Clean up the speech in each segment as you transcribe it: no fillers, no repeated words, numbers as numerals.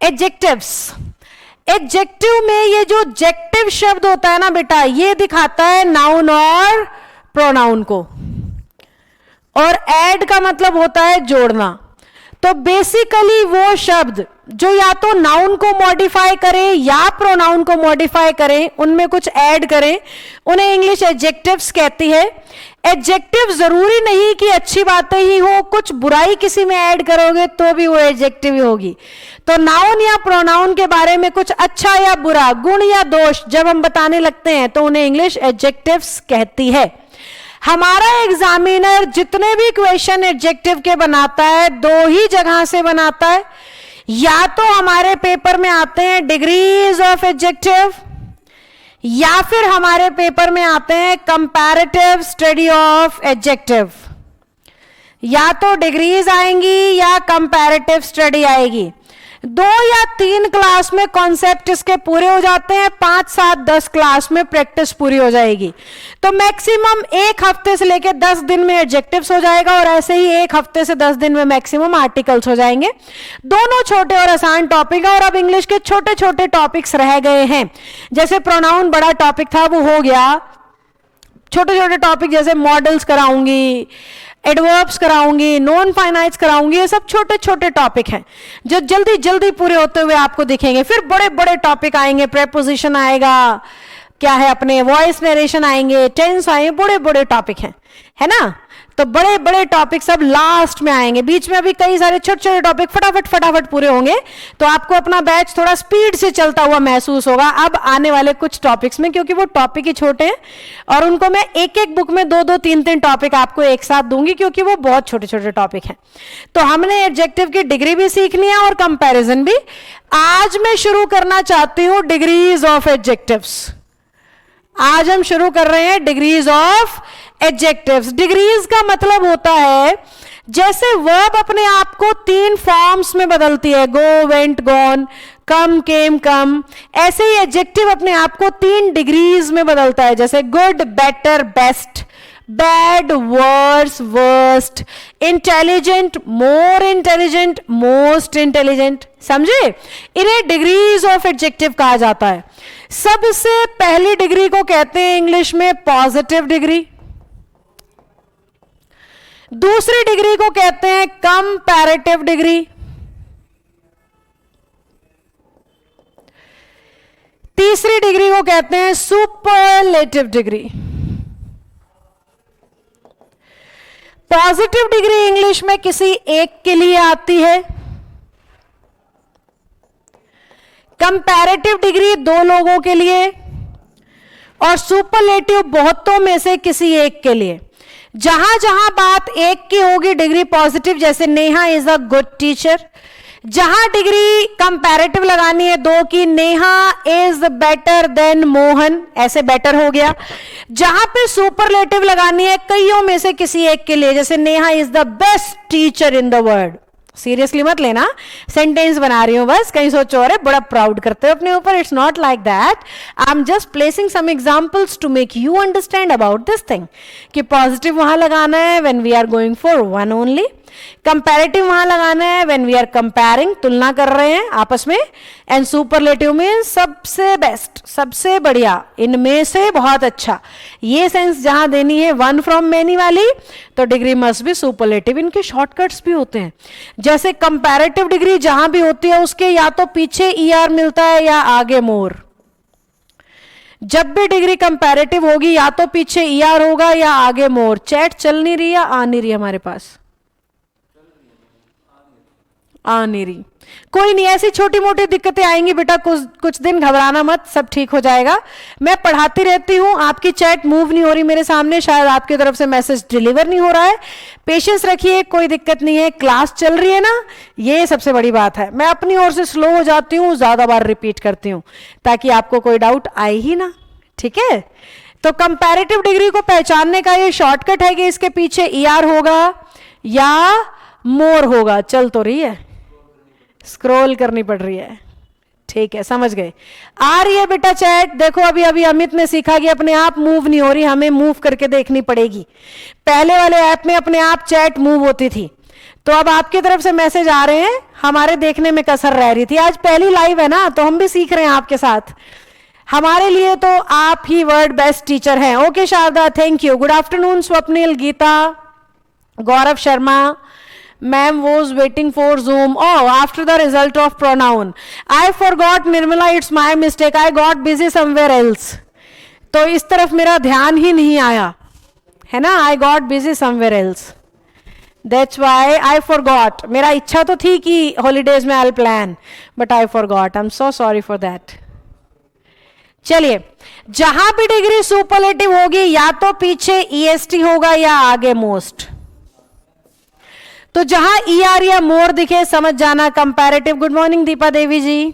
Adjectives. Adjective में ये जो जेक्टिव शब्द होता है ना बेटा, ये दिखाता है नाउन और प्रोनाउन को, और एड का मतलब होता है जोड़ना। तो बेसिकली वो शब्द जो या तो नाउन को मॉडिफाई करे या प्रोनाउन को मॉडिफाई करें, उनमें कुछ ऐड करें, उन्हें इंग्लिश एडजेक्टिव्स कहती है। एडजेक्टिव जरूरी नहीं कि अच्छी बातें ही हो, कुछ बुराई किसी में ऐड करोगे तो भी वो एडजेक्टिव ही होगी। तो नाउन या प्रोनाउन के बारे में कुछ अच्छा या बुरा, गुण या दोष जब हम बताने लगते हैं तो उन्हें इंग्लिश एडजेक्टिव्स कहती है। हमारा एग्जामिनर जितने भी क्वेश्चन एडजेक्टिव के बनाता है, दो ही जगह से बनाता है, या तो हमारे पेपर में आते हैं डिग्रीज ऑफ एडजेक्टिव, या फिर हमारे पेपर में आते हैं कंपैरेटिव स्टडी ऑफ एडजेक्टिव। या तो डिग्रीज आएंगी या कंपैरेटिव स्टडी आएगी। 2 या 3 क्लास में कॉन्सेप्ट इसके पूरे हो जाते हैं, 5, 7, 10 क्लास में प्रैक्टिस पूरी हो जाएगी। तो मैक्सिमम 1 हफ्ते से लेकर 10 दिन में एडजेक्टिव्स हो जाएगा, और ऐसे ही 1 हफ्ते से 10 दिन में मैक्सिमम आर्टिकल्स हो जाएंगे। दोनों छोटे और आसान टॉपिक है, और अब इंग्लिश के छोटे छोटे टॉपिक्स रह गए हैं। जैसे प्रोनाउन बड़ा टॉपिक था, वो हो गया। छोटे छोटे टॉपिक जैसे मॉडल्स कराऊंगी, एडवर्ब्स कराऊंगी, नॉन फाइनाइट्स कराऊंगी, ये सब छोटे छोटे टॉपिक हैं जो जल्दी जल्दी पूरे होते हुए आपको दिखेंगे। फिर बड़े बड़े टॉपिक आएंगे, प्रेपोजिशन आएगा, क्या है अपने वॉइस नरेशन आएंगे, टेंस आएंगे, बड़े बड़े टॉपिक हैं, है ना। तो बड़े बड़े टॉपिक सब लास्ट में आएंगे। बीच में अभी कई सारे छोटे छोटे टॉपिक फटाफट फटाफट पूरे होंगे, तो आपको अपना बैच थोड़ा स्पीड से चलता हुआ महसूस होगा अब आने वाले कुछ टॉपिक्स में, क्योंकि वो टॉपिक ही छोटे हैं और उनको मैं एक एक बुक में 2-2, 3-3 टॉपिक आपको एक साथ दूंगी, क्योंकि वो बहुत छोटे छोटे टॉपिक हैं। तो हमने एडजेक्टिव की डिग्री भी सीखनी है और कंपैरिजन भी। आज मैं शुरू करना चाहती हूं डिग्रीज ऑफ एडजेक्टिव्स। आज हम शुरू कर रहे हैं डिग्रीज ऑफ एडजेक्टिव्स। डिग्रीज का मतलब होता है जैसे वर्ब अपने आप को 3 फॉर्म्स में बदलती है, गो, वेंट, गॉन, कम, केम, कम, ऐसे ही एडजेक्टिव अपने आप को 3 डिग्रीज में बदलता है। जैसे good, better, best, bad, worse, worst, intelligent, more intelligent, most intelligent. समझे? इन्हें डिग्रीज ऑफ एडजेक्टिव कहा जाता है। सबसे पहली डिग्री को कहते हैं इंग्लिश में पॉजिटिव डिग्री। दूसरी डिग्री को कहते हैं कंपैरेटिव डिग्री। तीसरी डिग्री को कहते हैं superlative degree. Positive degree English में किसी एक के लिए आती है, कंपैरेटिव डिग्री 2 लोगों के लिए, और सुपरलेटिव बहुतों में से किसी एक के लिए। जहां जहां बात एक की होगी डिग्री पॉजिटिव, जैसे Neha is a good teacher. जहां डिग्री कंपैरेटिव लगानी है 2 की, Neha is better than Mohan, ऐसे बेटर हो गया। जहां पे सुपरलेटिव लगानी है कईयों में से किसी एक के लिए, जैसे Neha is the best teacher in the world. Seriously मत लेना, सेंटेंस बना रही हूं बस, कहीं सोचो अरे बड़ा प्राउड करते हो अपने ऊपर। It's not like that, I am just placing some examples to make you understand about this thing कि पॉजिटिव वहां लगाना है when we are going for one only, comparative वहां लगाना है व्हेन वी आर कंपेयरिंग, तुलना कर रहे हैं आपस में, एंड सुपरलेटिव में सबसे बेस्ट, सबसे बढ़िया, इनमें से बहुत अच्छा। ये सेंस जहां देनी है वन फ्रॉम मेनी वाली, तो डिग्री मस्ट बी सुपरलेटिव। इनके शॉर्टकट्स भी होते हैं। जैसे कंपैरेटिव डिग्री जहां भी होती है उसके या तो पीछे ईआर मिलता है या आगे मोर। जब भी डिग्री कंपैरेटिव होगी या तो पीछे ईआर होगा या आगे मोर। चैट चल नहीं रही या आ नहीं रही हमारे पास? आ नहीं रही, कोई नहीं, ऐसी छोटी मोटी दिक्कतें आएंगी बेटा, कुछ दिन घबराना मत, सब ठीक हो जाएगा। मैं पढ़ाती रहती हूं, आपकी चैट मूव नहीं हो रही मेरे सामने, शायद आपकी तरफ से मैसेज डिलीवर नहीं हो रहा है। पेशेंस रखिए, कोई दिक्कत नहीं है, क्लास चल रही है ना, ये सबसे बड़ी बात है। मैं अपनी ओर से स्लो हो जाती हूँ, ज्यादा बार रिपीट करती हूँ ताकि आपको कोई डाउट आए ही ना, ठीक है। तो कंपैरेटिव डिग्री को पहचानने का ये शॉर्टकट है कि इसके पीछे ईआर होगा या मोर होगा। चल तो रही है, स्क्रॉल करनी पड़ रही है, ठीक है, समझ गए। आ रही है बेटा चैट? देखो अभी अभी अमित ने सीखा कि अपने आप मूव नहीं हो रही, हमें मूव करके देखनी पड़ेगी। पहले वाले ऐप में अपने आप चैट मूव होती थी, तो अब आपकी तरफ से मैसेज आ रहे हैं, हमारे देखने में कसर रह रही थी। आज पहली लाइव है ना, तो हम भी सीख रहे हैं आपके साथ। हमारे लिए तो आप ही वर्ड बेस्ट टीचर हैं। Okay Sharda, thank you. Good afternoon Swapnil, Geeta, Gaurav Sharma. Ma'am was waiting for Zoom. Oh, after the result of pronoun. I forgot, Nirmala, it's my mistake. I got busy somewhere else. तो इस तरफ मेरा ध्यान ही नहीं आया, है ना? I got busy somewhere else. That's why I forgot. मेरा इच्छा तो थी कि holidays में I'll plan, but I forgot. I'm so sorry for that. चलिए, जहां भी डिग्री सुपरलेटिव होगी या तो पीछे EST होगा या आगे मोस्ट। तो जहां ER या मोर दिखे समझ जाना कंपैरेटिव। गुड मॉर्निंग दीपा देवी जी।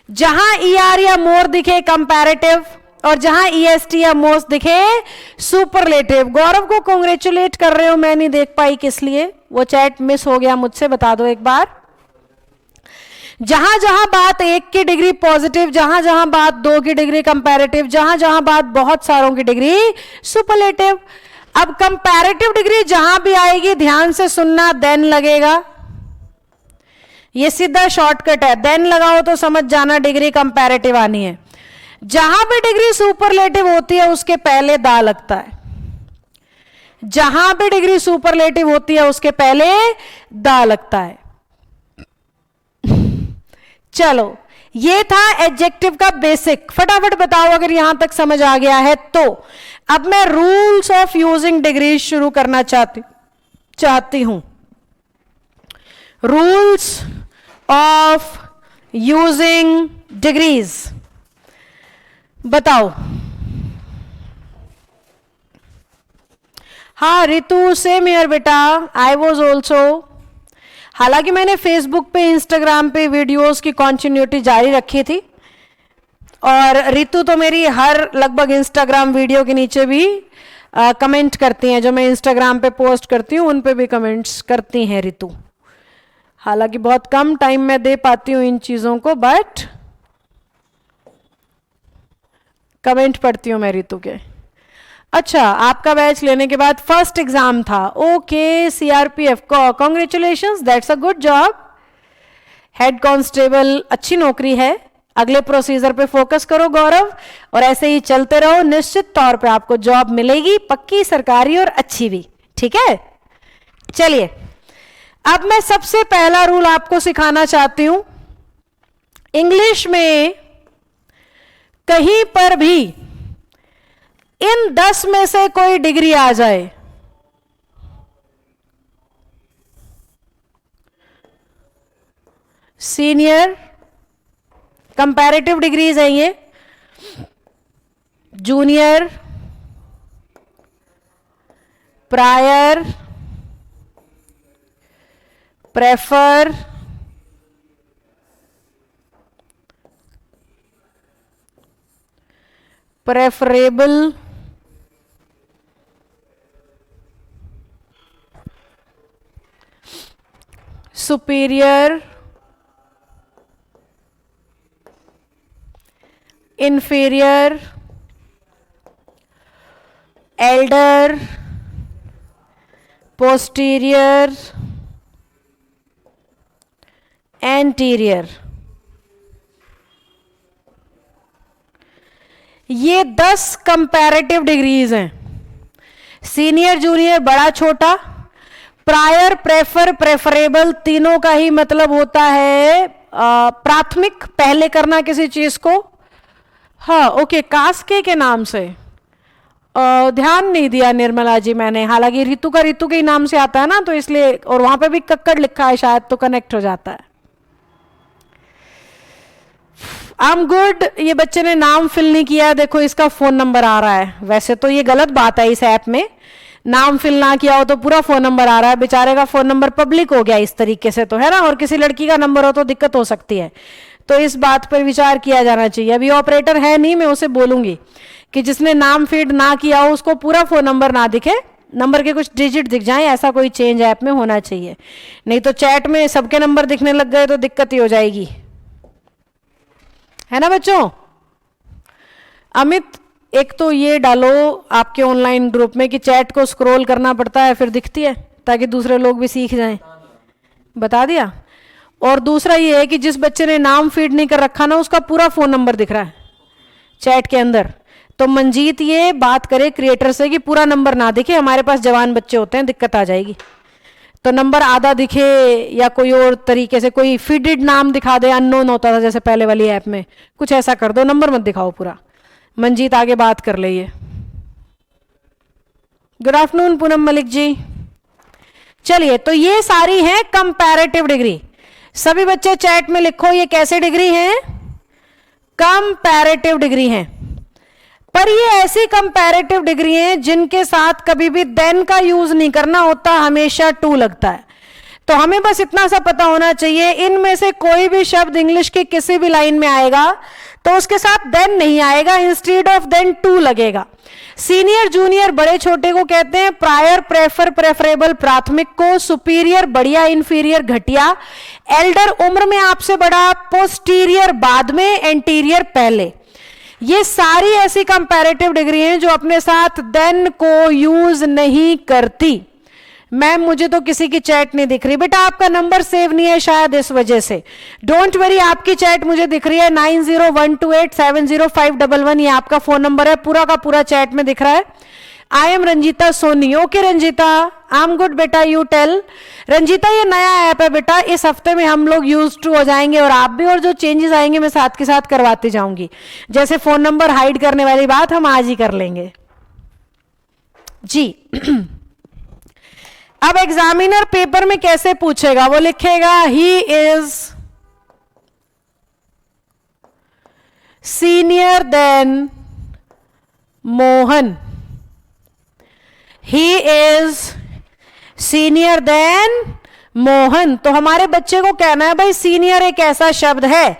जहां ER या मोर दिखे कंपैरेटिव, और जहां EST या मोस्ट दिखे सुपरलेटिव। गौरव को कांग्रेचुलेट कर रहे हो, मैं नहीं देख पाई किस लिए, वो चैट मिस हो गया मुझसे, बता दो एक बार। जहां जहां बात 1 की डिग्री पॉजिटिव, जहां जहां बात 2 की डिग्री कंपैरेटिव, जहां जहां बात बहुत सारों की डिग्री सुपरलेटिव। अब कंपैरेटिव डिग्री जहां भी आएगी ध्यान से सुनना, देन लगेगा। ये सीधा शॉर्टकट है, देन लगाओ तो समझ जाना डिग्री कंपैरेटिव आनी है। जहां भी डिग्री सुपरलेटिव होती है उसके पहले दा लगता है। जहां भी डिग्री सुपरलेटिव होती है उसके पहले दा लगता है। चलो, ये था एडजेक्टिव का बेसिक। फटाफट बताओ अगर यहां तक समझ आ गया है तो। अब मैं रूल्स ऑफ यूजिंग डिग्रीज शुरू करना चाहती हूं। रूल्स ऑफ यूजिंग डिग्रीज बताओ। हाँ रितु, सेम हियर बेटा, आई वॉज ऑल्सो। हालांकि मैंने फेसबुक पे, इंस्टाग्राम पे वीडियोस की कंटिन्यूटी जारी रखी थी, और रितु तो मेरी हर लगभग इंस्टाग्राम वीडियो के नीचे भी कमेंट करती हैं। जो मैं इंस्टाग्राम पे पोस्ट करती हूँ उन पे भी कमेंट्स करती हैं रितु। हालांकि बहुत कम टाइम में दे पाती हूँ इन चीज़ों को, बट कमेंट पढ़ती हूँ मैं रितु के। अच्छा, आपका बैच लेने के बाद फर्स्ट एग्जाम था। ओके, CRPF को congratulations, that's a good job. Head constable अच्छी नौकरी है। अगले प्रोसीजर पे फोकस करो गौरव, और ऐसे ही चलते रहो। निश्चित तौर पे आपको जॉब मिलेगी, पक्की, सरकारी और अच्छी भी। ठीक है, चलिए अब मैं सबसे पहला रूल आपको सिखाना चाहती हूं। इंग्लिश में कहीं पर भी इन 10 में से कोई डिग्री आ जाए, सीनियर कंपैरेटिव डिग्रीज हैं ये, junior, prior, prefer, preferable, superior, inferior, elder, posterior, anterior। ये 10 कंपैरेटिव डिग्रीज हैं। सीनियर, जूनियर, बड़ा, छोटा, प्रायर, प्रेफर, प्रेफरेबल, तीनों का ही मतलब होता है प्राथमिक, पहले करना किसी चीज को। हाँ ओके, कास्के के नाम से ध्यान नहीं दिया निर्मला जी मैंने। हालांकि रितु का रितु के ही नाम से आता है ना, तो इसलिए, और वहां पे भी कक्कड़ लिखा है शायद, तो कनेक्ट हो जाता है। I am good. ये बच्चे ने नाम फिल नहीं किया, देखो इसका फोन नंबर आ रहा है। वैसे तो ये गलत बात है, इस ऐप में नाम फिल ना किया हो तो पूरा फोन नंबर आ रहा है। बेचारे का फोन नंबर पब्लिक हो गया इस तरीके से, तो है ना। और किसी लड़की का नंबर हो तो दिक्कत हो सकती है, तो इस बात पर विचार किया जाना चाहिए। अभी ऑपरेटर है नहीं, मैं उसे बोलूंगी कि जिसने नाम फीड ना किया हो उसको पूरा फोन नंबर ना दिखे, नंबर के कुछ डिजिट दिख जाएं, ऐसा कोई चेंज ऐप में होना चाहिए। नहीं तो चैट में सबके नंबर दिखने लग गए तो दिक्कत ही हो जाएगी, है ना बच्चों। अमित, एक तो ये डालो आपके ऑनलाइन ग्रुप में कि चैट को स्क्रॉल करना पड़ता है फिर दिखती है, ताकि दूसरे लोग भी सीख जाएं। बता दिया। और दूसरा ये है कि जिस बच्चे ने नाम फीड नहीं कर रखा ना, उसका पूरा फोन नंबर दिख रहा है चैट के अंदर। तो मंजीत ये बात करे क्रिएटर से कि पूरा नंबर ना दिखे, हमारे पास जवान बच्चे होते हैं, दिक्कत आ जाएगी। तो नंबर आधा दिखे या कोई और तरीके से कोई फीडेड नाम दिखा दे, अननोन होता था जैसे पहले वाली ऐप में, कुछ ऐसा कर दो, नंबर मत दिखाओ पूरा। मंजीत आगे बात कर ले। ये गुड आफ्टरनून पूनम मलिक जी। चलिए, तो ये सारी है कंपैरेटिव डिग्री। सभी बच्चे चैट में लिखो ये कैसे डिग्री है, कंपैरेटिव डिग्री है। पर ये ऐसी कंपैरेटिव डिग्री है जिनके साथ कभी भी देन का यूज नहीं करना होता, हमेशा टू लगता है। तो हमें बस इतना सा पता होना चाहिए, इनमें से कोई भी शब्द इंग्लिश की किसी भी लाइन में आएगा तो उसके साथ देन नहीं आएगा, इंस्टेड ऑफ देन टू लगेगा। सीनियर जूनियर बड़े छोटे को कहते हैं, प्रायर प्रेफर प्रेफरेबल प्राथमिक को, सुपीरियर बढ़िया इंफीरियर घटिया, एल्डर उम्र में आपसे बड़ा, पोस्टीरियर बाद में, एंटीरियर पहले। ये सारी ऐसी कंपैरेटिव डिग्री हैं जो अपने साथ देन को यूज नहीं करती। मैम मुझे तो किसी की चैट नहीं दिख रही। बेटा आपका नंबर सेव नहीं है शायद, इस वजह से। डोंट वरी, आपकी चैट मुझे दिख रही है 9012870511। ये आपका फोन नंबर है, पूरा का पूरा चैट में दिख रहा है। I am Ranjeeta Soni. Okay Ranjeeta, I am good बेटा, यू टेल। रंजीता ये नया ऐप है बेटा, इस हफ्ते में हम लोग यूज टू हो जाएंगे और आप भी, और जो चेंजेस आएंगे मैं साथ के साथ करवाती जाऊंगी। जैसे फोन नंबर हाइड करने वाली बात हम आज ही कर लेंगे जी। अब एग्जामिनर पेपर में कैसे पूछेगा, वो लिखेगा he is senior then Mohan, he is senior then Mohan. तो हमारे बच्चे को कहना है भाई सीनियर एक ऐसा शब्द है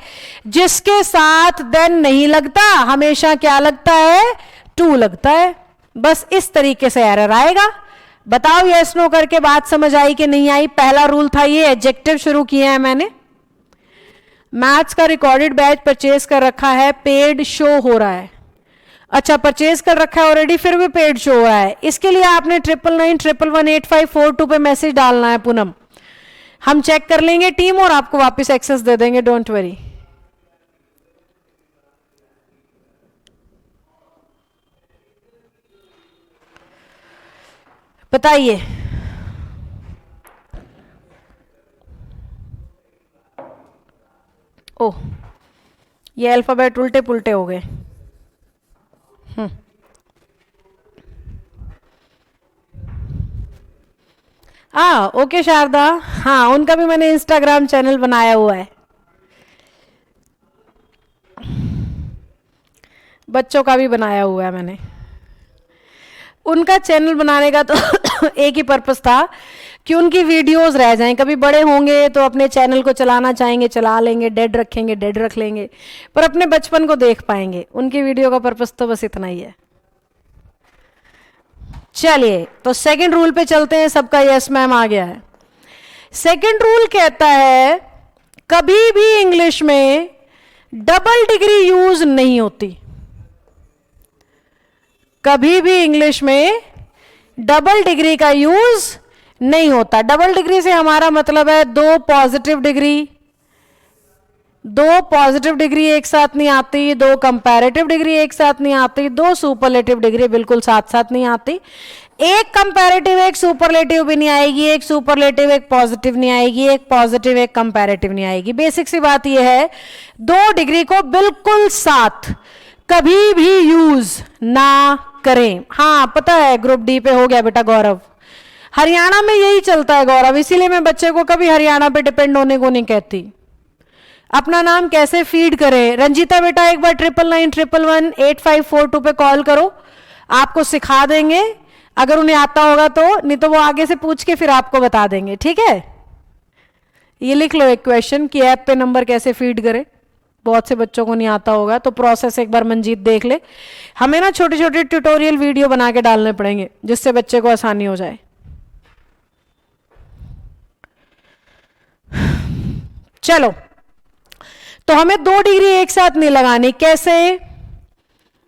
जिसके साथ देन नहीं लगता, हमेशा क्या लगता है, टू लगता है। बस इस तरीके से एरर आएगा। बताओ यस नो करके बात समझ आई कि नहीं आई। पहला रूल था ये, एडजेक्टिव शुरू किया है मैंने। मैथ्स का रिकॉर्डेड बैच परचेज कर रखा है, पेड शो हो रहा है। अच्छा परचेज कर रखा है ऑलरेडी, फिर भी पेड शो हो रहा है। इसके लिए आपने 9991118542 पे मैसेज डालना है पूनम। हम चेक कर लेंगे टीम और आपको वापस एक्सेस दे देंगे, डोंट वरी। बताइए ओह ये अल्फाबेट उल्टे पुल्टे हो गए। ओके शारदा, हाँ उनका भी मैंने इंस्टाग्राम चैनल बनाया हुआ है, बच्चों का भी बनाया हुआ है मैंने। उनका चैनल बनाने का तो एक ही पर्पस था कि उनकी वीडियोस रह जाएं, कभी बड़े होंगे तो अपने चैनल को चलाना चाहेंगे चला लेंगे, डेड रखेंगे डेड रख लेंगे, पर अपने बचपन को देख पाएंगे। उनकी वीडियो का पर्पस तो बस इतना ही है। चलिए तो सेकंड रूल पे चलते हैं। सबका यस मैम आ गया है। सेकंड रूल कहता है कभी भी इंग्लिश में डबल डिग्री यूज नहीं होती। कभी भी इंग्लिश में डबल डिग्री का यूज नहीं होता। डबल डिग्री से हमारा मतलब है दो पॉजिटिव डिग्री, दो पॉजिटिव डिग्री एक साथ नहीं आती, दो कंपैरेटिव डिग्री एक साथ नहीं आती, दो सुपरलेटिव डिग्री बिल्कुल साथ साथ नहीं आती। एक कंपैरेटिव एक सुपरलेटिव भी नहीं आएगी, एक सुपरलेटिव एक पॉजिटिव नहीं आएगी, एक पॉजिटिव एक कंपैरेटिव नहीं आएगी। बेसिक सी बात यह है दो डिग्री को बिल्कुल साथ कभी भी यूज ना करें। हाँ पता है ग्रुप डी पे हो गया बेटा गौरव, हरियाणा में यही चलता है गौरव, इसीलिए मैं बच्चे को कभी हरियाणा पे डिपेंड होने को नहीं कहती। अपना नाम कैसे फीड करें। रंजीता बेटा एक बार 9991118542 पे कॉल करो, आपको सिखा देंगे अगर उन्हें आता होगा तो, नहीं तो वो आगे से पूछ के फिर आपको बता देंगे, ठीक है। ये लिख लो एक क्वेश्चन कि ऐप पे नंबर कैसे फीड करें। बहुत से बच्चों को नहीं आता होगा तो प्रोसेस एक बार मंजीत देख ले। हमें ना छोटे छोटे ट्यूटोरियल वीडियो बना के डालने पड़ेंगे जिससे बच्चे को आसानी हो जाए। चलो तो हमें दो डिग्री एक साथ नहीं लगानी। कैसे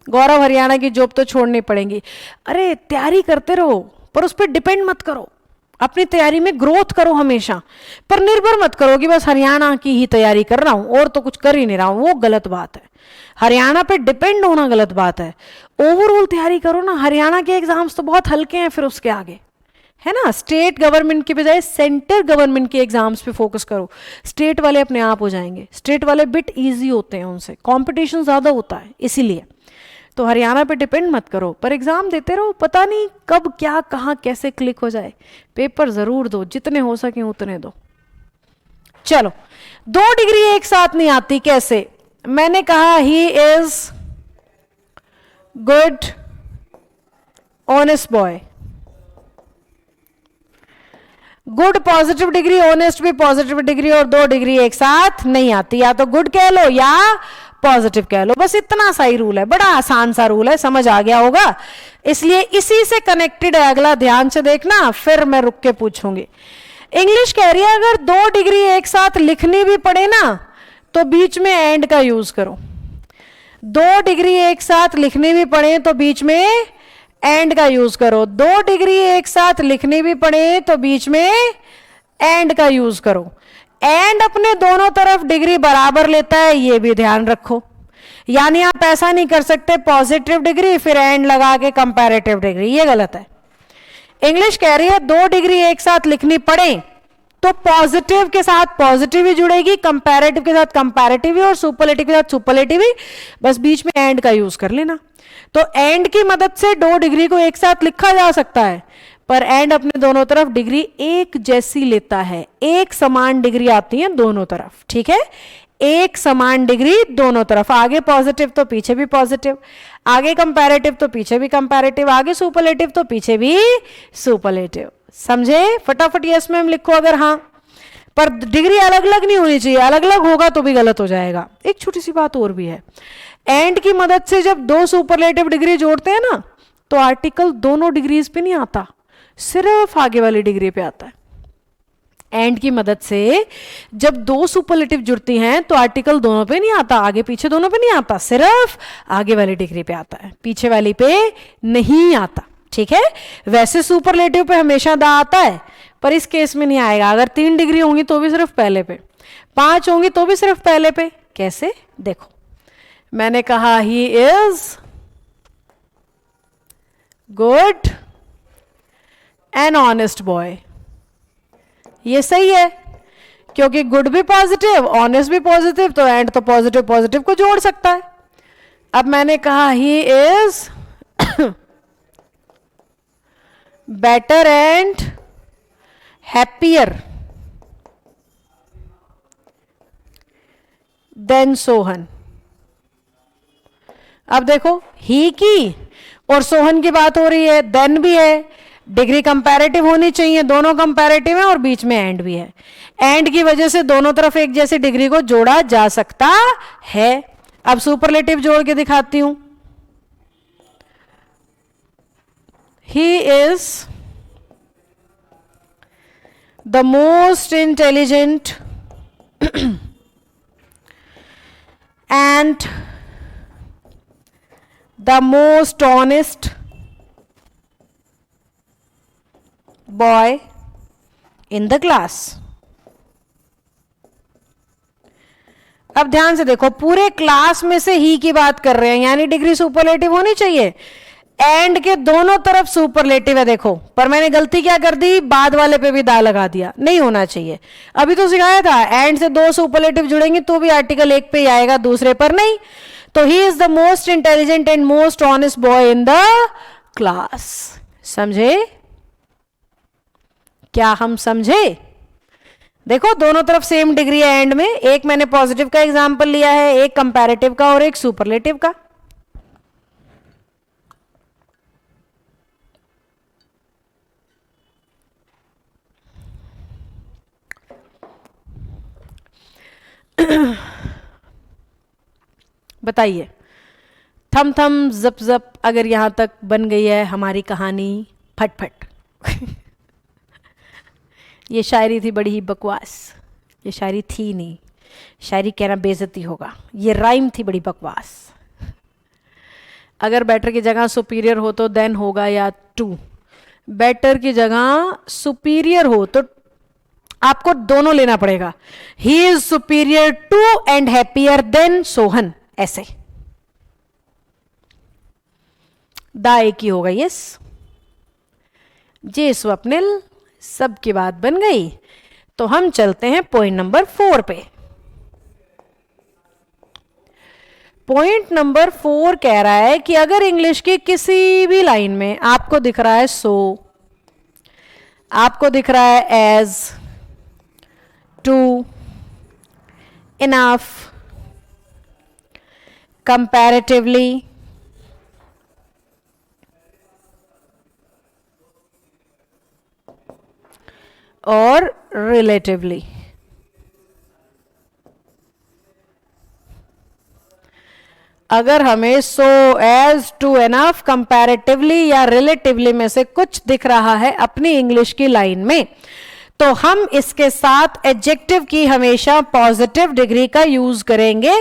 गौरव, हरियाणा की जॉब तो छोड़नी पड़ेगी। अरे तैयारी करते रहो पर उस पर डिपेंड मत करो। अपनी तैयारी में ग्रोथ करो हमेशा, पर निर्भर मत करो कि बस हरियाणा की ही तैयारी कर रहा हूं और तो कुछ कर ही नहीं रहा हूं, वो गलत बात है। हरियाणा पे डिपेंड होना गलत बात है। ओवरऑल तैयारी करो ना। हरियाणा के एग्जाम्स तो बहुत हल्के हैं फिर उसके आगे, है ना। स्टेट गवर्नमेंट की बजाय सेंटर गवर्नमेंट के एग्जाम्स पे फोकस करो। स्टेट वाले अपने आप हो जाएंगे, स्टेट वाले बिट इजी होते हैं, उनसे कंपटीशन ज्यादा होता है, इसीलिए तो हरियाणा पे डिपेंड मत करो, पर एग्जाम देते रहो। पता नहीं कब क्या कहाँ कैसे क्लिक हो जाए। पेपर जरूर दो, जितने हो सके उतने दो। चलो, 2 डिग्री एक साथ नहीं आती, कैसे? मैंने कहा ही is good honest boy. Good positive degree, honest भी पॉजिटिव डिग्री, और 2 डिग्री एक साथ नहीं आती। या तो गुड कह लो या पॉजिटिव कह लो, बस इतना सा ही रूल है। बड़ा आसान सा रूल है, समझ आ गया होगा। इसलिए इसी से कनेक्टेड है अगला, ध्यान से देखना, फिर मैं रुक के पूछूंगी। इंग्लिश कह रही है अगर 2 डिग्री एक साथ लिखनी भी पड़े ना तो बीच में एंड का यूज करो। 2 डिग्री एक साथ लिखनी भी पड़े तो बीच में एंड का यूज करो। 2 डिग्री एक साथ लिखनी भी पड़े तो बीच में एंड का यूज करो। एंड अपने दोनों तरफ डिग्री बराबर लेता है, ये भी ध्यान रखो। यानी आप ऐसा नहीं कर सकते पॉजिटिव डिग्री फिर एंड लगा के कंपैरेटिव डिग्री, ये गलत है। इंग्लिश कह रही है 2 डिग्री एक साथ लिखनी पड़े तो पॉजिटिव के साथ पॉजिटिव ही जुड़ेगी, कंपैरेटिव के साथ कंपैरेटिव ही, और सुपरलेटिव के साथ सुपरलेटिव ही, बस बीच में एंड का यूज कर लेना। तो एंड की मदद से 2 डिग्री को एक साथ लिखा जा सकता है, पर एंड अपने दोनों तरफ डिग्री एक जैसी लेता है। एक समान डिग्री आती है दोनों तरफ, ठीक है। एक समान डिग्री दोनों तरफ, आगे पॉजिटिव तो पीछे भी पॉजिटिव, आगे कंपैरेटिव तो पीछे भी कंपैरेटिव, आगे सुपरलेटिव तो पीछे भी सुपरलेटिव। समझे? फटाफट यस मैम लिखो अगर हाँ। पर डिग्री अलग अलग नहीं होनी चाहिए, अलग अलग होगा तो भी गलत हो जाएगा। एक छोटी सी बात और भी है, एंड की मदद से जब 2 सुपरलेटिव डिग्री जोड़ते हैं ना तो आर्टिकल दोनों डिग्रीज पे नहीं आता, सिर्फ आगे वाली डिग्री पे आता है। एंड की मदद से जब 2 सुपरलेटिव जुड़ती हैं तो आर्टिकल दोनों पे नहीं आता, आगे पीछे दोनों पे नहीं आता, सिर्फ आगे वाली डिग्री पे आता है, पीछे वाली पे नहीं आता, ठीक है। वैसे सुपरलेटिव पे हमेशा दा आता है, पर इस केस में नहीं आएगा। अगर 3 डिग्री होंगी तो भी सिर्फ पहले पे, 5 होंगी तो भी सिर्फ पहले पे। कैसे? देखो, मैंने कहा ही is good an honest boy, ये सही है क्योंकि गुड भी पॉजिटिव, ऑनेस्ट भी पॉजिटिव, तो एंड तो पॉजिटिव पॉजिटिव को जोड़ सकता है। अब मैंने कहा he is better and happier than Sohan. अब देखो, ही की और सोहन की बात हो रही है, देन भी है, डिग्री कंपैरेटिव होनी चाहिए, दोनों कंपैरेटिव है और बीच में एंड भी है। एंड की वजह से दोनों तरफ एक जैसी डिग्री को जोड़ा जा सकता है। अब सुपरलेटिव जोड़ के दिखाती हूं। He is the most intelligent and the most honest boy in the class। अब ध्यान से देखो, पूरे क्लास में से ही की बात कर रहे हैं, यानी डिग्री सुपरलेटिव होनी चाहिए। एंड के दोनों तरफ सुपरलेटिव है, देखो, पर मैंने गलती क्या कर दी, बाद वाले पे भी दा लगा दिया, नहीं होना चाहिए। अभी तो सिखाया था एंड से 2 सुपरलेटिव जुड़ेंगे तो भी आर्टिकल एक पे ही आएगा, दूसरे पर नहीं। तो he is the most intelligent and most honest boy in the class. समझे? क्या हम समझे? देखो, दोनों तरफ सेम डिग्री है एंड में। एक मैंने पॉजिटिव का एग्जाम्पल लिया है, एक कंपैरेटिव का और एक सुपरलेटिव का। बताइए, थम थम जप जप, अगर यहां तक बन गई है हमारी कहानी फटफट। ये शायरी थी बड़ी ही बकवास, ये शायरी थी नहीं, शायरी कहना बेइज्जती होगा, ये राइम थी बड़ी बकवास। अगर बेटर की जगह सुपीरियर हो तो देन होगा या टू, बेटर की जगह सुपीरियर हो तो आपको दोनों लेना पड़ेगा. He is superior to and happier than Sohan. ऐसे दा एक ही होगा. यस जी स्वप्निल, सबकी बात बन गई. तो हम चलते हैं पॉइंट नंबर 4 पे. पॉइंट नंबर 4 कह रहा है कि अगर इंग्लिश की किसी भी लाइन में आपको दिख रहा है सो, आपको दिख रहा है एज, टू, इनफ, कंपैरेटिवली, और रिलेटिवली, अगर हमें सो, एज, टू, एनफ, कंपैरेटिवली या रिलेटिवली में से कुछ दिख रहा है अपनी इंग्लिश की लाइन में, तो हम इसके साथ एडजेक्टिव की हमेशा पॉजिटिव डिग्री का यूज करेंगे.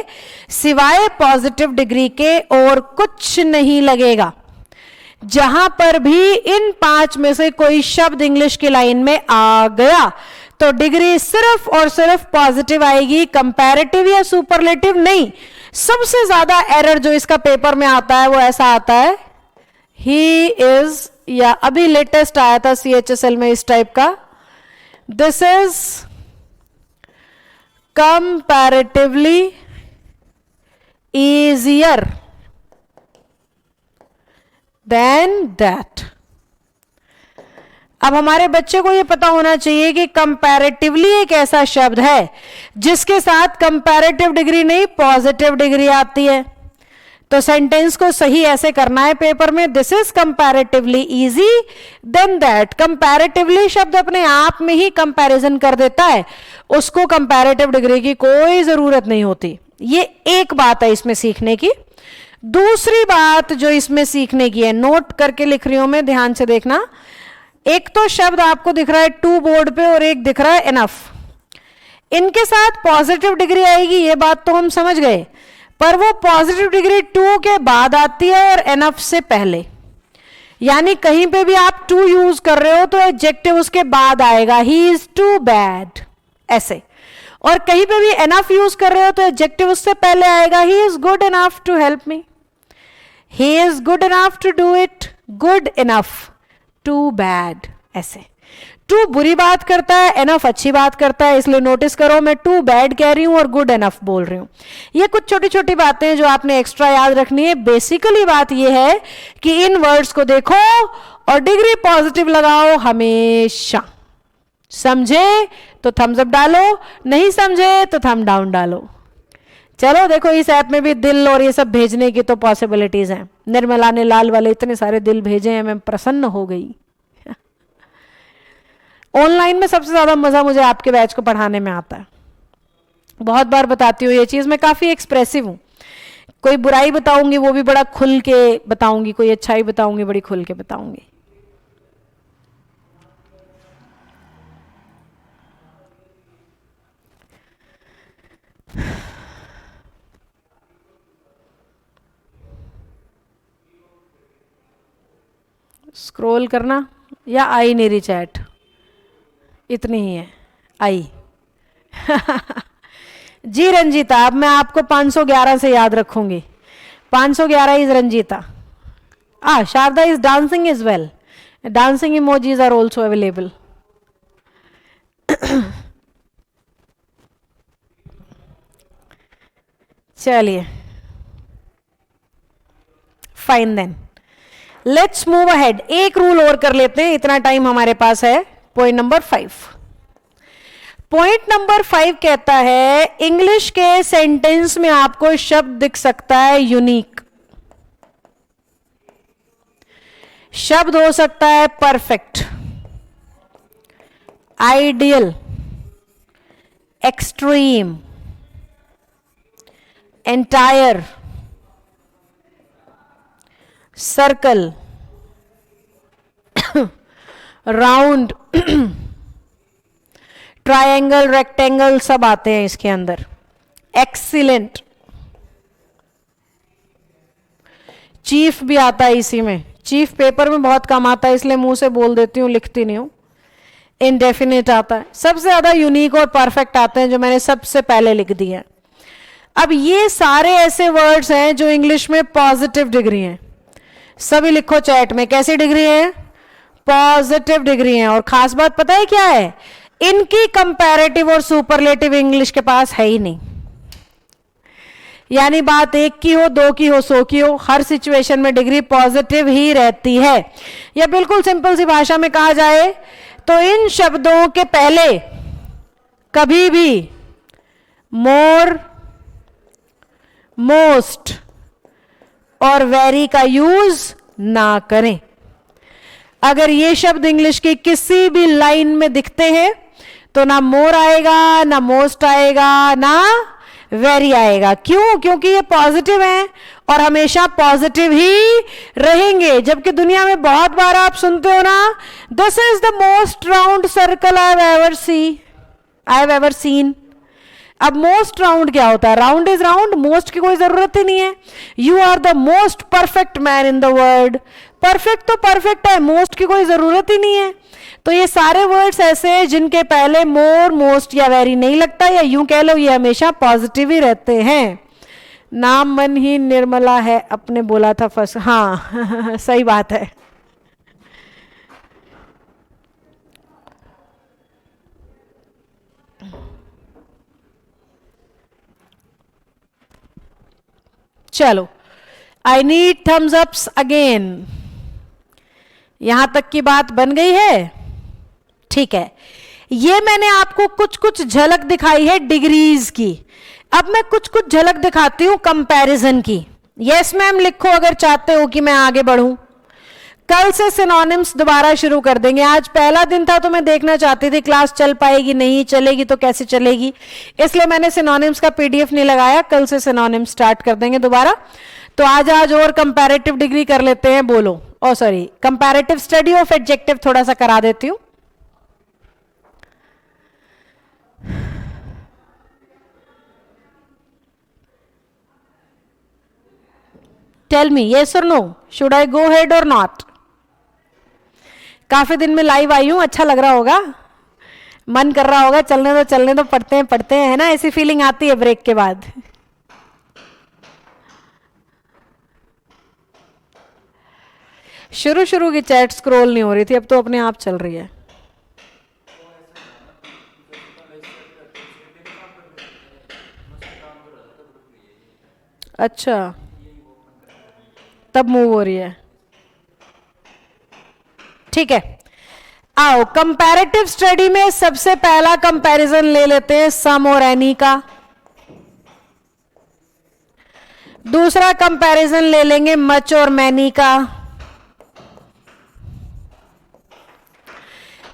सिवाय पॉजिटिव डिग्री के और कुछ नहीं लगेगा. जहां पर भी इन 5 में से कोई शब्द इंग्लिश की लाइन में आ गया तो डिग्री सिर्फ और सिर्फ पॉजिटिव आएगी, कंपैरेटिव या सुपरलेटिव नहीं. सबसे ज्यादा एरर जो इसका पेपर में आता है वो ऐसा आता है, ही इज, या अभी लेटेस्ट आया था CHSL में इस टाइप का, this is comparatively easier than that. अब हमारे बच्चे को यह पता होना चाहिए कि कंपैरेटिवली एक ऐसा शब्द है जिसके साथ कंपैरेटिव डिग्री नहीं पॉजिटिव डिग्री आती है. तो सेंटेंस को सही ऐसे करना है पेपर में, this is comparatively easy than that. Comparatively शब्द अपने आप में ही कंपैरिजन कर देता है, उसको कंपैरेटिव डिग्री की कोई जरूरत नहीं होती. ये एक बात है इसमें सीखने की. दूसरी बात जो इसमें सीखने की है, नोट करके लिख रही हूं मैं, ध्यान से देखना. एक तो शब्द आपको दिख रहा है टू बोर्ड पे और एक दिख रहा है इनफ. इनके साथ पॉजिटिव डिग्री आएगी, ये बात तो हम समझ गए, पर वो पॉजिटिव डिग्री टू के बाद आती है और एनफ से पहले. यानी कहीं पे भी आप टू यूज कर रहे हो तो एडजेक्टिव उसके बाद आएगा, ही इज टू बैड ऐसे. और कहीं पे भी एनफ यूज कर रहे हो तो एडजेक्टिव उससे पहले आएगा, he is good enough to help me, he is good enough to do it, good enough to bad ऐसे. टू बुरी बात करता है, एनफ अच्छी बात करता है, इसलिए नोटिस करो मैं टू बैड कह रही हूं और गुड एनफ बोल रही हूं. ये कुछ छोटी छोटी बातें जो आपने एक्स्ट्रा याद रखनी है. बेसिकली बात यह है कि इन वर्ड्स को देखो और डिग्री पॉजिटिव लगाओ हमेशा. समझे तो थम्स अप डालो, नहीं समझे तो थम डाउन डालो. चलो देखो इस ऐप में भी दिल और ये सब भेजने की तो पॉसिबिलिटीज हैं. निर्मला ने लाल वाले इतने सारे दिल भेजे हैं, मैं प्रसन्न हो गई. ऑनलाइन में सबसे ज्यादा मजा मुझे आपके बैच को पढ़ाने में आता है. बहुत बार बताती हूँ ये चीज, मैं काफी एक्सप्रेसिव हूं. कोई बुराई बताऊंगी वो भी बड़ा खुल के बताऊंगी, कोई अच्छाई बताऊंगी बड़ी खुल के बताऊंगी. स्क्रॉल करना या आई नहीं रही चैट, इतनी ही है आई. जी रंजीता, अब मैं आपको 511 से याद रखूंगी. 511 is Ranjita. Sharda is dancing is well. Dancing emojis are also available. चलिए fine then, let's move ahead. एक रूल और कर लेते हैं, इतना टाइम हमारे पास है. Point number 5. पॉइंट नंबर 5 कहता है इंग्लिश के सेंटेंस में आपको शब्द दिख सकता है यूनिक. शब्द हो सकता है perfect, ideal, extreme, entire, circle, round, triangle, rectangle सब आते हैं इसके अंदर. एक्सीलेंट, चीफ भी आता है इसी में, चीफ पेपर में बहुत कम आता है, इसलिए मुंह से बोल देती हूँ, लिखती नहीं हूँ। इनडेफिनिट आता है, सबसे ज्यादा यूनिक और परफेक्ट आते हैं जो मैंने सबसे पहले लिख दिए हैं। अब ये सारे ऐसे वर्ड्स हैं जो इंग्लिश में पॉजिटिव डिग्री हैं। सभी लिखो चैट में, कैसी डिग्री है? पॉजिटिव डिग्री है। और खास बात पता है क्या है? इनकी कंपैरेटिव और सुपरलेटिव इंग्लिश के पास है ही नहीं। यानी बात एक की हो, दो की हो, सौ की हो, हर सिचुएशन में डिग्री पॉजिटिव ही रहती है। या बिल्कुल सिंपल सी भाषा में कहा जाए तो इन शब्दों के पहले कभी भी मोर, मोस्ट और वेरी का यूज ना करें। अगर ये शब्द इंग्लिश की किसी भी लाइन में दिखते हैं तो ना मोर आएगा, ना मोस्ट आएगा, ना वेरी आएगा। क्यों? क्योंकि ये पॉजिटिव हैं और हमेशा पॉजिटिव ही रहेंगे। जबकि दुनिया में बहुत बार आप सुनते हो ना, this is the most round circle I have ever seen. अब मोस्ट राउंड क्या होता है? राउंड इज राउंड, मोस्ट की कोई जरूरत ही नहीं है। You are the most perfect man in the world. Perfect तो परफेक्ट है, मोस्ट की कोई जरूरत ही नहीं है। तो ये सारे वर्ड्स ऐसे हैं जिनके पहले मोर, मोस्ट या वेरी नहीं लगता, या यूं कह लो ये हमेशा पॉजिटिव ही रहते हैं। नाम मन ही निर्मला है, अपने बोला था फर्स्ट। हाँ सही बात है। चलो, I need thumbs ups again. यहां तक की बात बन गई है? ठीक है, ये मैंने आपको कुछ कुछ झलक दिखाई है डिग्रीज की। अब मैं कुछ कुछ झलक दिखाती हूं कंपैरिजन की। यस मैम लिखो अगर चाहते हो कि मैं आगे बढ़ूं। कल से सिनोनिम्स दोबारा शुरू कर देंगे। आज पहला दिन था तो मैं देखना चाहती थी क्लास चल पाएगी, नहीं चलेगी तो कैसे चलेगी, इसलिए मैंने सिनोनिम्स का पीडीएफ नहीं लगाया। कल से सिनोनिम्स स्टार्ट कर देंगे दोबारा। तो आज और कंपैरेटिव डिग्री कर लेते हैं। बोलो, oh sorry, comparative study of adjective थोड़ा सा करा देती हूं। Tell me yes or no, should I go ahead or not? काफी दिन में लाइव आई हूं, अच्छा लग रहा होगा, मन कर रहा होगा चलने दो पढ़ते हैं, है ना? ऐसी फीलिंग आती है ब्रेक के बाद। शुरू की चैट स्क्रॉल नहीं हो रही थी, अब तो अपने आप चल रही है। अच्छा, तब मूव हो रही है। ठीक है, आओ कंपैरेटिव स्टडी में सबसे पहला कंपैरिजन ले लेते हैं सम और एनी का। दूसरा कंपैरिजन ले लेंगे मच और मैनी का।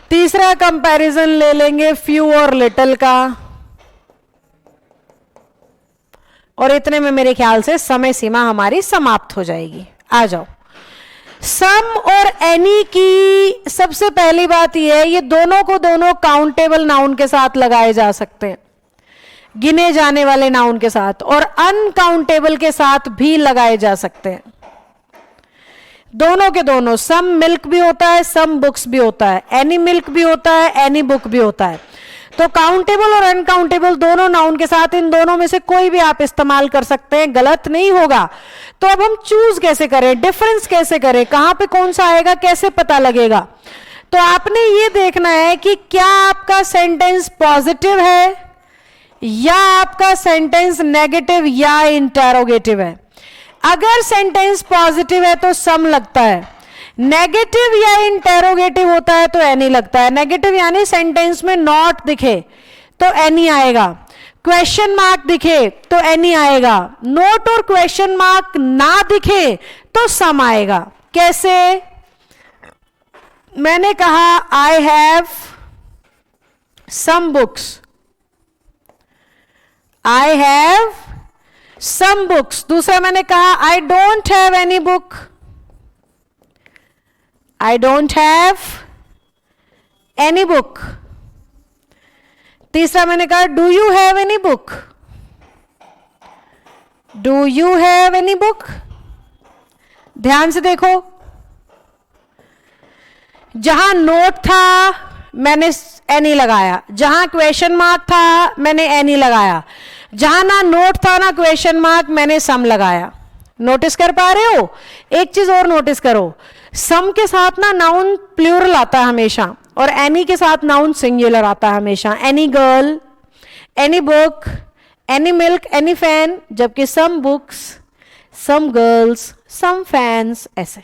तीसरा कंपैरिजन ले लेंगे फ्यू और लिटिल का। और इतने में मेरे ख्याल से समय सीमा हमारी समाप्त हो जाएगी। आ जाओ, सम और एनी की सबसे पहली बात यह है, ये दोनों को दोनों काउंटेबल नाउन के साथ लगाए जा सकते हैं, गिने जाने वाले नाउन के साथ, और अनकाउंटेबल के साथ भी लगाए जा सकते हैं। दोनों के दोनों, सम मिल्क भी होता है, सम बुक्स भी होता है, एनी मिल्क भी होता है, एनी बुक भी होता है। तो काउंटेबल और अनकाउंटेबल दोनों नाउन के साथ इन दोनों में से कोई भी आप इस्तेमाल कर सकते हैं, गलत नहीं होगा। तो अब हम चूज कैसे करें, डिफरेंस कैसे करें, कहां पे कौन सा आएगा, कैसे पता लगेगा? तो आपने ये देखना है कि क्या आपका सेंटेंस पॉजिटिव है या आपका सेंटेंस नेगेटिव या इंटेरोगेटिव है। अगर सेंटेंस पॉजिटिव है तो सम लगता है, नेगेटिव या इंटेरोगेटिव होता है तो एनी लगता है। नेगेटिव यानी सेंटेंस में नॉट दिखे तो एनी आएगा, क्वेश्चन मार्क दिखे तो एनी आएगा, नोट और क्वेश्चन मार्क ना दिखे तो सम आएगा। कैसे? मैंने कहा I have some books, I have some books. दूसरा मैंने कहा I don't have any book, I don't have any book. तीसरा मैंने कहा do you have any book? Do you have any book? ध्यान से देखो, जहां नोट था मैंने एनी लगाया, जहां क्वेश्चन मार्क था मैंने एनी लगाया, जहां ना नोट था ना क्वेश्चन मार्क मैंने सम लगाया। नोटिस कर पा रहे हो? एक चीज और नोटिस करो, सम के साथ ना नाउन प्लूरल आता है हमेशा, और एनी के साथ नाउन सिंगुलर आता है हमेशा। Any girl, any book, any milk, any fan, जबकि सम बुक्स, सम गर्ल्स, सम फैंस, ऐसे।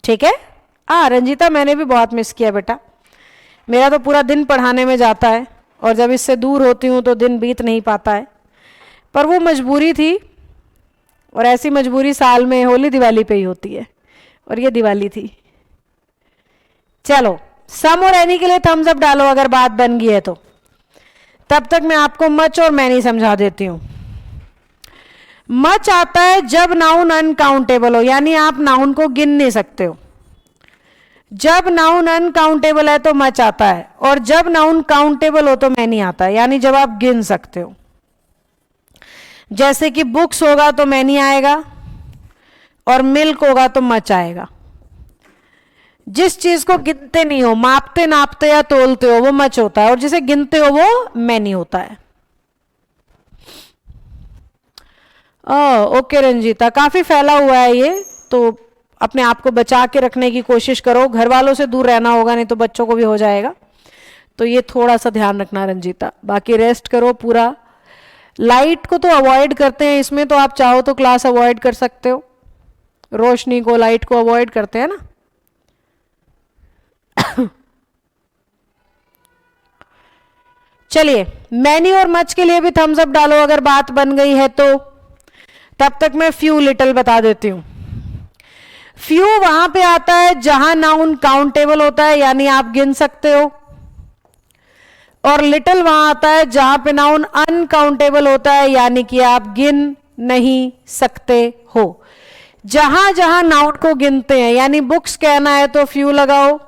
ठीक है? रंजीता मैंने भी बहुत मिस किया बेटा, मेरा तो पूरा दिन पढ़ाने में जाता है और जब इससे दूर होती हूँ तो दिन बीत नहीं पाता है, पर वो मजबूरी थी, और ऐसी मजबूरी साल में होली दिवाली पे ही होती है, और ये दिवाली थी। चलो, सम और एनी के लिए थम्स अप डालो अगर बात बन गई है तो। तब तक मैं आपको मच और मैनी समझा देती हूं। मच आता है जब नाउन अनकाउंटेबल हो, यानी आप नाउन को गिन नहीं सकते हो। जब नाउन अनकाउंटेबल है तो मच आता है, और जब नाउन काउंटेबल हो तो मैनी आता है, यानी जब आप गिन सकते हो। जैसे कि बुक्स होगा तो मैनी आएगा, और मिल्क होगा तो मच आएगा। जिस चीज को गिनते नहीं हो, मापते नापते या तोलते हो, वो मच होता है, और जिसे गिनते हो वो मैनी होता है। ओके रंजीता, काफी फैला हुआ है ये, तो अपने आप को बचा के रखने की कोशिश करो। घर वालों से दूर रहना होगा, नहीं तो बच्चों को भी हो जाएगा, तो ये थोड़ा सा ध्यान रखना रंजीता। बाकी रेस्ट करो पूरा। लाइट को तो अवॉइड करते हैं इसमें, तो आप चाहो तो क्लास अवॉइड कर सकते हो। रोशनी को, लाइट को अवॉइड करते हैं ना। चलिए, मैनी और मच के लिए भी थम्स अप डालो अगर बात बन गई है तो। तब तक मैं फ्यू लिटिल बता देती हूं। फ्यू वहां पे आता है जहां नाउन काउंटेबल होता है, यानी आप गिन सकते हो, और लिटिल वहां आता है जहां पे नाउन अनकाउंटेबल होता है, यानी कि आप गिन नहीं सकते हो। जहां जहां नाउन को गिनते हैं, यानी बुक्स कहना है तो फ्यू लगाओ,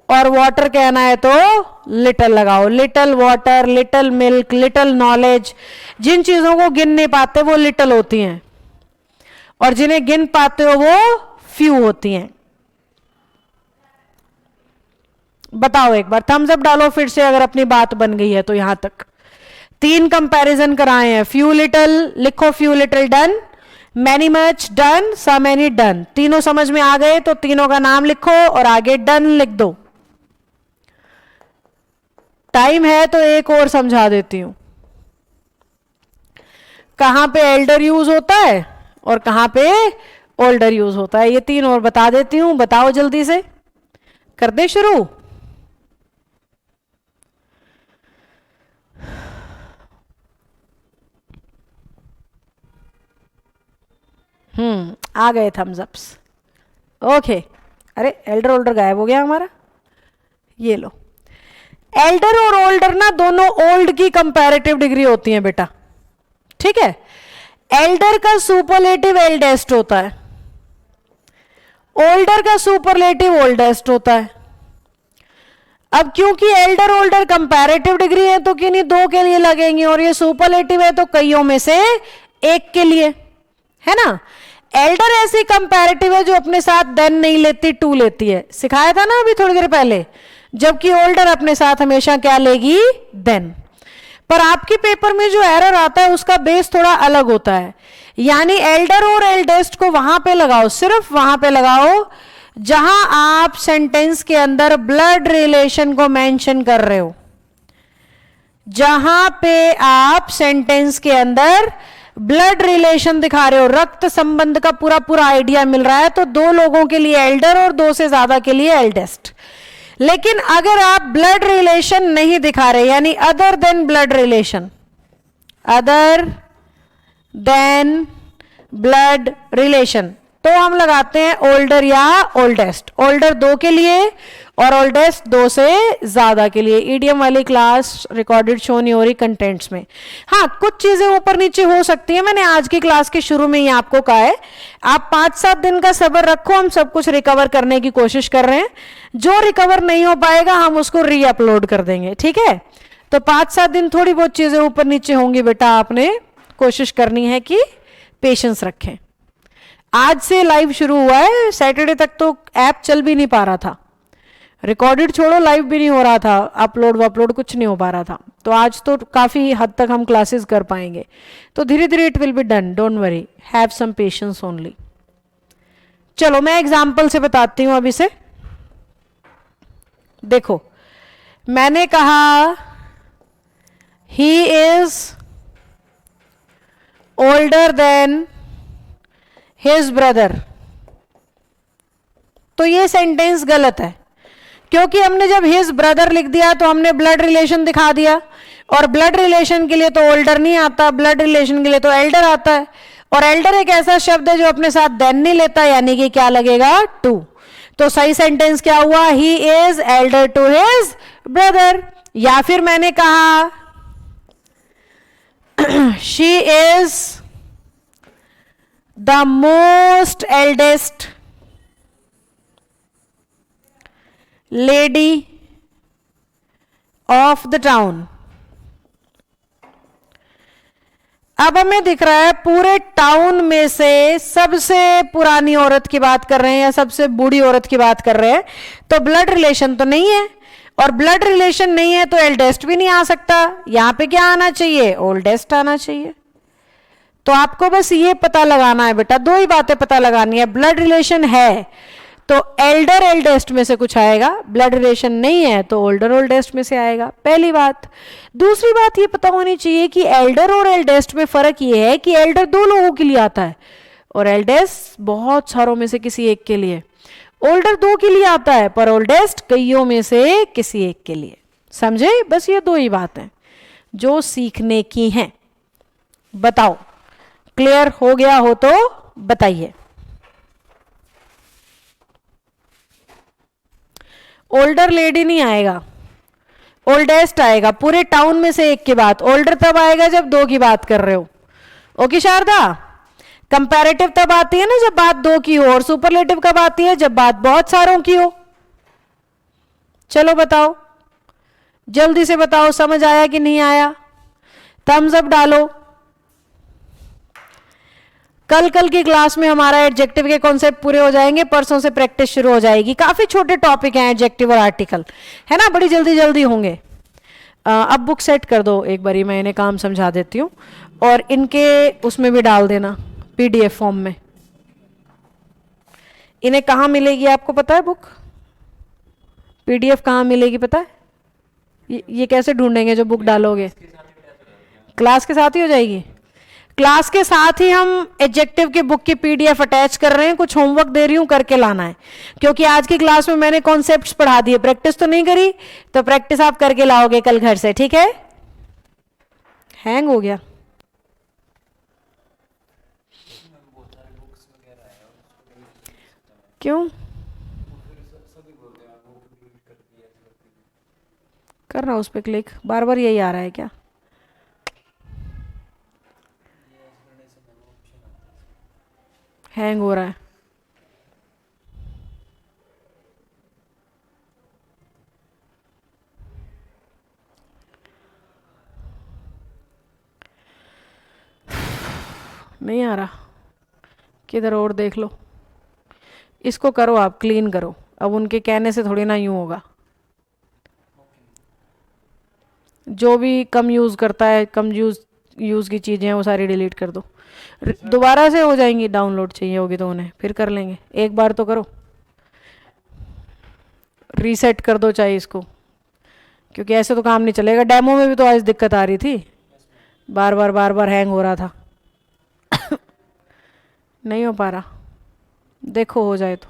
और वाटर कहना है तो लिटिल लगाओ। Little water, little milk, little knowledge, जिन चीजों को गिन नहीं पाते वो लिटिल होती हैं, और जिन्हें गिन पाते हो वो फ्यू होती हैं। बताओ एक बार, थम्स अप डालो फिर से अगर अपनी बात बन गई है तो। यहां तक 3 कंपैरिजन कराए हैं। फ्यू लिटिल लिखो, few little done, many much done, some any done. तीनों समझ में आ गए तो तीनों का नाम लिखो और आगे डन लिख दो। टाइम है तो एक और समझा देती हूं, कहां पे एल्डर यूज होता है और कहां पे ओल्डर यूज होता है, ये 3 और बता देती हूं। बताओ जल्दी से, कर दे शुरू। आ गए थम्स अप्स। ओके, अरे एल्डर ओल्डर गायब हो गया हमारा, ये लो। एल्डर और ओल्डर ना दोनों ओल्ड की कंपैरेटिव डिग्री होती हैं बेटा, ठीक है। एल्डर का सुपरलेटिव एल्डेस्ट होता है, ओल्डर का सुपरलेटिव ओल्डेस्ट होता है। अब क्योंकि एल्डर ओल्डर कंपैरेटिव डिग्री है तो किन्हीं 2 के लिए लगेंगे, और ये सुपरलेटिव है तो कईयों में से एक के लिए, है ना। एल्डर ऐसी कंपैरेटिव है जो अपने साथ देन नहीं लेती, टू लेती है, सिखाया था ना अभी थोड़ी देर पहले। जबकि ओल्डर अपने साथ हमेशा क्या लेगी, देन। पर आपके पेपर में जो एरर आता है उसका बेस थोड़ा अलग होता है, यानी एल्डर और एल्डेस्ट को वहां पे लगाओ, सिर्फ वहां पे लगाओ जहां आप सेंटेंस के अंदर ब्लड रिलेशन को मेंशन कर रहे हो। जहां पे आप सेंटेंस के अंदर ब्लड रिलेशन दिखा रहे हो, रक्त संबंध का पूरा पूरा आइडिया मिल रहा है, तो 2 लोगों के लिए एल्डर और 2 से ज्यादा के लिए एल्डेस्ट। लेकिन अगर आप ब्लड रिलेशन नहीं दिखा रहे, यानी other than blood relation, other than blood relation, तो हम लगाते हैं ओल्डर या ओल्डेस्ट। ओल्डर 2 के लिए और ओल्डेस्ट 2 से ज्यादा के लिए। ईडीएम वाली क्लास रिकॉर्डेड शो नहीं हो रही कंटेंट्स में। हाँ, कुछ चीजें ऊपर नीचे हो सकती है, मैंने आज की क्लास के शुरू में ही आपको कहा है। आप 5-7 दिन का सब्र रखो, हम सब कुछ रिकवर करने की कोशिश कर रहे हैं। जो रिकवर नहीं हो पाएगा हम उसको री अपलोड कर देंगे, ठीक है। तो 5-7 दिन थोड़ी बहुत चीजें ऊपर नीचे होंगी बेटा, आपने कोशिश करनी है कि पेशेंस रखें। आज से लाइव शुरू हुआ है, सैटरडे तक तो ऐप चल भी नहीं पा रहा था, रिकॉर्डेड छोड़ो लाइव भी नहीं हो रहा था, अपलोड कुछ नहीं हो पा रहा था। तो आज तो काफ़ी हद तक हम क्लासेस कर पाएंगे, तो धीरे धीरे it will be done, don't worry, have some patience only. चलो मैं एग्जाम्पल से बताती हूँ अभी से। देखो मैंने कहा he is older than his brother, तो ये सेंटेंस गलत है, क्योंकि हमने जब हिज ब्रदर लिख दिया तो हमने ब्लड रिलेशन दिखा दिया, और ब्लड रिलेशन के लिए तो ओल्डर नहीं आता, ब्लड रिलेशन के लिए तो एल्डर आता है, और एल्डर एक ऐसा शब्द है जो अपने साथ देन नहीं लेता, यानी कि क्या लगेगा, टू। तो सही सेंटेंस क्या हुआ, he is elder to his brother. या फिर मैंने कहा she is the most eldest lady of the town. अब हमें दिख रहा है पूरे टाउन में से सबसे पुरानी औरत की बात कर रहे हैं या सबसे बूढ़ी औरत की बात कर रहे हैं, तो ब्लड रिलेशन तो नहीं है, और ब्लड रिलेशन नहीं है तो एल्डेस्ट भी नहीं आ सकता, यहां पे क्या आना चाहिए, ओल्डेस्ट आना चाहिए। तो आपको बस ये पता लगाना है बेटा, दो ही बातें पता लगानी है, ब्लड रिलेशन है तो एल्डर एल्डेस्ट में से कुछ आएगा, ब्लड रिलेशन नहीं है तो ओल्डर ओल्डेस्ट में से आएगा, पहली बात। दूसरी बात ये पता होनी चाहिए कि एल्डर और एल्डेस्ट में फर्क ये है कि एल्डर दो लोगों के लिए आता है और एल्डेस्ट बहुत सारों में से किसी एक के लिए। ओल्डर दो के लिए आता है पर ओल्डेस्ट कईयों में से किसी एक के लिए। समझे? बस ये दो ही बातें जो सीखने की हैं। बताओ, क्लियर हो गया हो तो बताइए। ओल्डर लेडी नहीं आएगा, ओल्डेस्ट आएगा, पूरे टाउन में से एक की बात। ओल्डर तब आएगा जब दो की बात कर रहे हो। ओके शारदा, कंपैरेटिव तब आती है ना जब बात दो की हो, और सुपरलेटिव कब आती है जब बात बहुत सारों की हो। चलो बताओ, जल्दी से बताओ, समझ आया कि नहीं आया? थम्स अप डालो। कल की क्लास में हमारा एडजेक्टिव के कॉन्सेप्ट पूरे हो जाएंगे, परसों से प्रैक्टिस शुरू हो जाएगी। काफी छोटे टॉपिक हैं एडजेक्टिव और आर्टिकल, है ना, बड़ी जल्दी जल्दी होंगे। अब बुक सेट कर दो एक बारी, मैं इन्हें काम समझा देती हूँ, और इनके उसमें भी डाल देना पीडीएफ फॉर्म में। इन्हें कहाँ मिलेगी आपको पता है बुक? पीडीएफ कहाँ मिलेगी पता है? ये कैसे ढूंढेंगे जो बुक डालोगे? क्लास के साथ ही हो जाएगी। क्लास के साथ ही हम एडजेक्टिव के बुक की पीडीएफ अटैच कर रहे हैं। कुछ होमवर्क दे रही हूं, करके लाना है, क्योंकि आज की क्लास में मैंने कॉन्सेप्ट्स पढ़ा दिए, प्रैक्टिस तो नहीं करी, तो प्रैक्टिस आप करके लाओगे कल घर से, ठीक है? हैंग हो गया? क्यों कर रहा हूं उस पर क्लिक? बार बार यही आ रहा है क्या? हैंग हो रहा है। नहीं आ रहा, किधर और देख लो। इसको करो आप, क्लीन करो। अब उनके कहने से थोड़ी ना यूं होगा। जो भी कम यूज करता है, कम यूज की चीजें हैं वो सारी डिलीट कर दो। दोबारा से हो जाएंगी, डाउनलोड चाहिए होगी तो उन्हें फिर कर लेंगे। एक बार तो करो, रीसेट कर दो चाहे इसको, क्योंकि ऐसे तो काम नहीं चलेगा। डेमो में भी तो आज दिक्कत आ रही थी, बार बार हैंग हो रहा था। नहीं हो पा रहा, देखो हो जाए तो।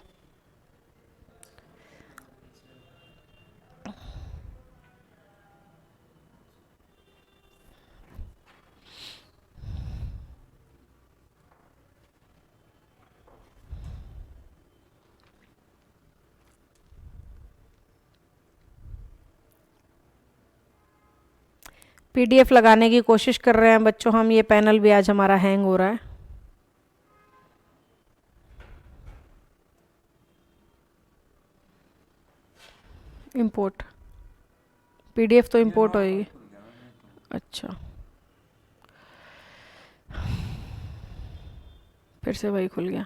पीडीएफ लगाने की कोशिश कर रहे हैं बच्चों हम। ये पैनल भी आज हमारा हैंग हो रहा है। इंपोर्ट पीडीएफ तो इंपोर्ट होएगी। अच्छा, फिर से वही खुल गया।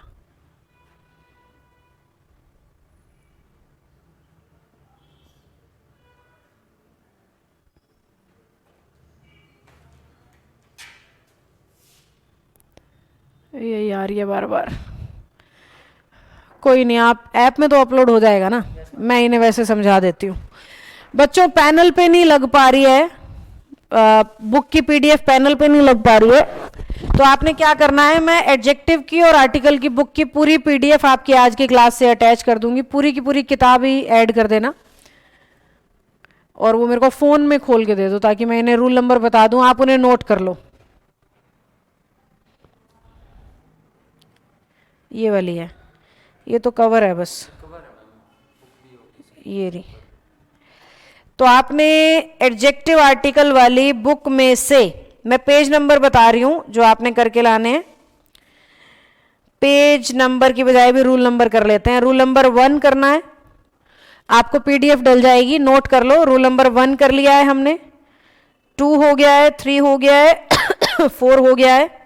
ये यार ये बार बार, कोई नहीं, आप ऐप में तो अपलोड हो जाएगा ना, मैं इन्हें वैसे समझा देती हूँ। बच्चों पैनल पे नहीं लग पा रही है, बुक की पीडीएफ पैनल पे नहीं लग पा रही है, तो आपने क्या करना है, मैं एडजेक्टिव की और आर्टिकल की बुक की पूरी पीडीएफ आपकी आज की क्लास से अटैच कर दूंगी, पूरी की पूरी किताब ही ऐड कर देना, और वो मेरे को फोन में खोल के दे दो ताकि मैं इन्हें रूल नंबर बता दूं, आप उन्हें नोट कर लो। ये वाली है, ये तो कवर है बस, ये रही। तो आपने एडजेक्टिव आर्टिकल वाली बुक में से, मैं पेज नंबर बता रही हूं जो आपने करके लाने हैं, पेज नंबर की बजाय भी रूल नंबर कर लेते हैं। रूल नंबर 1 करना है, आपको पीडीएफ डल जाएगी, नोट कर लो। रूल नंबर 1 कर लिया है हमने, 2 हो गया है, 3 हो गया है 4 हो गया है,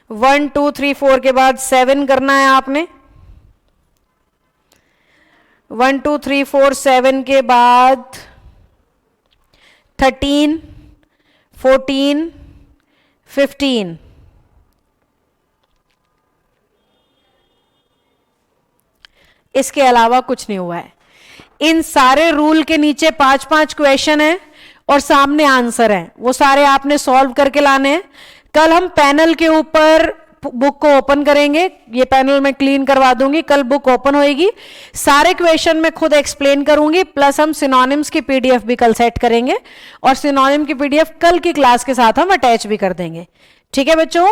1 2 3 4 के बाद 7 करना है आपने, 1 2 3 4 7 के बाद 13 14 15, इसके अलावा कुछ नहीं हुआ है। इन सारे रूल के नीचे 5-5 क्वेश्चन है और सामने आंसर है, वो सारे आपने सॉल्व करके लाने हैं। कल हम पैनल के ऊपर बुक को ओपन करेंगे, ये पैनल मैं क्लीन करवा दूंगी, कल बुक ओपन होएगी, सारे क्वेश्चन मैं खुद एक्सप्लेन करूंगी, प्लस हम सिनोनिम्स की पीडीएफ भी कल सेट करेंगे, और सिनोनिम की पीडीएफ कल की क्लास के साथ हम अटैच भी कर देंगे। ठीक है बच्चों,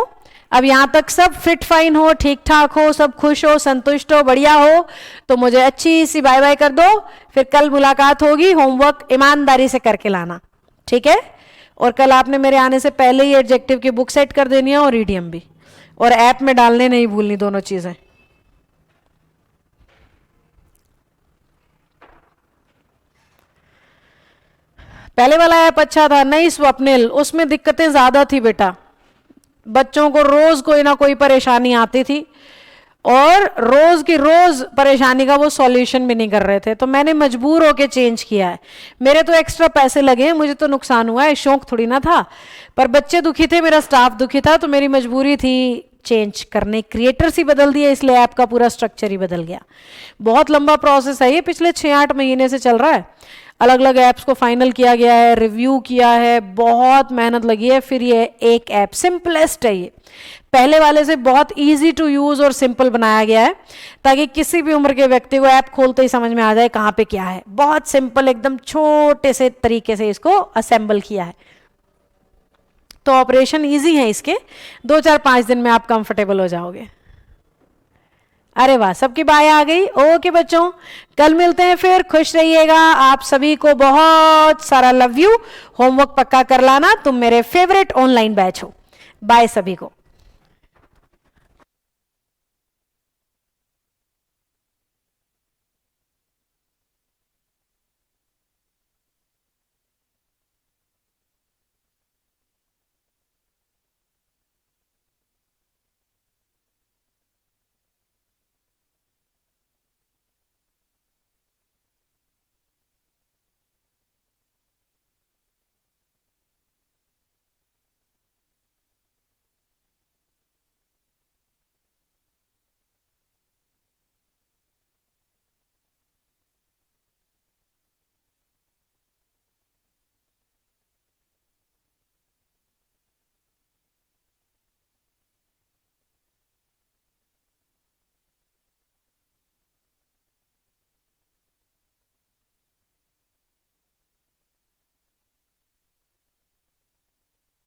अब यहां तक सब फिट फाइन हो, ठीक ठाक हो, सब खुश हो, संतुष्ट हो, बढ़िया हो, तो मुझे अच्छी सी बाय बाय कर दो, फिर कल मुलाकात होगी। होमवर्क ईमानदारी से करके लाना, ठीक है? और कल आपने मेरे आने से पहले ही एडजेक्टिव की बुक सेट कर देनी है और ईडीएम भी, और ऐप में डालने नहीं भूलनी, दोनों चीजें। पहले वाला ऐप अच्छा था, नहीं स्वप्निल, उसमें दिक्कतें ज्यादा थी बेटा, बच्चों को रोज कोई ना कोई परेशानी आती थी, और रोज की रोज परेशानी का वो सॉल्यूशन भी नहीं कर रहे थे, तो मैंने मजबूर होके चेंज किया है। मेरे तो एक्स्ट्रा पैसे लगे हैं, मुझे तो नुकसान हुआ है, शौक थोड़ी ना था, पर बच्चे दुखी थे, मेरा स्टाफ दुखी था, तो मेरी मजबूरी थी चेंज करने। क्रिएटर्स ही बदल दिए, इसलिए ऐप का पूरा स्ट्रक्चर ही बदल गया। बहुत लंबा प्रोसेस है ये, पिछले 6-8 महीने से चल रहा है, अलग अलग ऐप्स को फाइनल किया गया है, रिव्यू किया है, बहुत मेहनत लगी है, फिर ये एक ऐप सिंपलेस्ट है, ये पहले वाले से बहुत इजी टू यूज और सिंपल बनाया गया है, ताकि किसी भी उम्र के व्यक्ति को ऐप खोलते ही समझ में आ जाए कहाँ पे क्या है। बहुत सिंपल, एकदम छोटे से तरीके से इसको असेंबल किया है, तो ऑपरेशन इजी है इसके, 2-4-5 दिन में आप कंफर्टेबल हो जाओगे। अरे वाह, सबकी बाय आ गई। ओके बच्चों, कल मिलते हैं फिर, खुश रहिएगा। आप सभी को बहुत सारा लव यू, होमवर्क पक्का कर लाना, तुम मेरे फेवरेट ऑनलाइन बैच हो। बाय सभी को।